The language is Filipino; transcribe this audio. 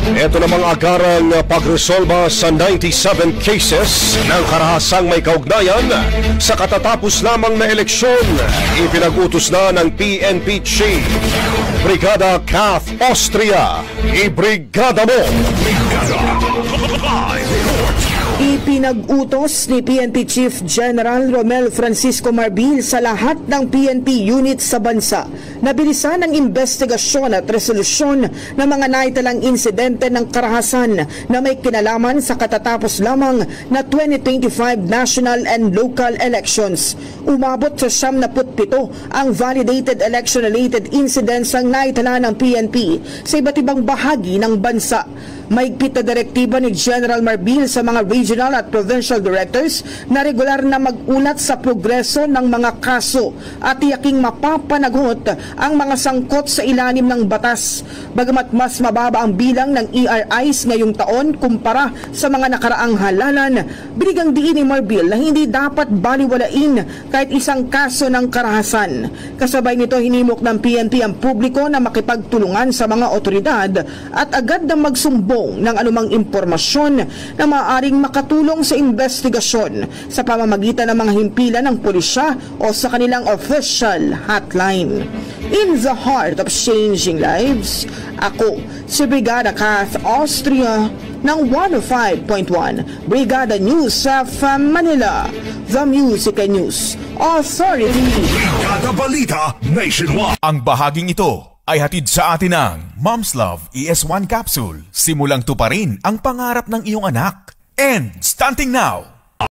Ito namang agarang pagresolba sa 97 cases ng karahasang may kaugnayan sa katatapos lamang na eleksyon. Ipinag-utos na ng PNP Chief Brigada Kath Austria. Ibrigada mo! Ipinag-utos ni PNP Chief General Romel Francisco Marbil sa lahat ng PNP units sa bansa na bilisan ang investigasyon at resolusyon ng mga naitalang insidente ng karahasan na may kinalaman sa katatapos lamang na 2025 national and local elections. Umabot sa 77 ang validated election-related incidents ang naitala ng PNP sa iba't ibang bahagi ng bansa. Mahigpit na direktiba ni General Marbil sa mga regional at provincial directors na regular na mag-ulat sa progreso ng mga kaso at tiyaking mapapanagot ang mga sangkot sa ilalim ng batas. Bagamat mas mababa ang bilang ng ERIs ngayong taon kumpara sa mga nakaraang halalan, binigang diin ni Marbil na hindi dapat baliwalain kahit isang kaso ng karahasan. Kasabay nito, hinimok ng PNP ang publiko na makipagtulungan sa mga otoridad at agad na magsumbong ng anumang impormasyon na maaaring makatulong sa investigasyon sa pamamagitan ng mga himpilan ng pulisya o sa kanilang official hotline. In the heart of changing lives, ako si Brigada Kath Austria ng 105.1 Brigada News sa Manila, The Music and News Authority. Brigada Balita Nationwide. Ang bahaging ito ay hatid sa atin ng Mom's Love ES1 Capsule. Simulang tuparin ang pangarap ng iyong anak. And starting now,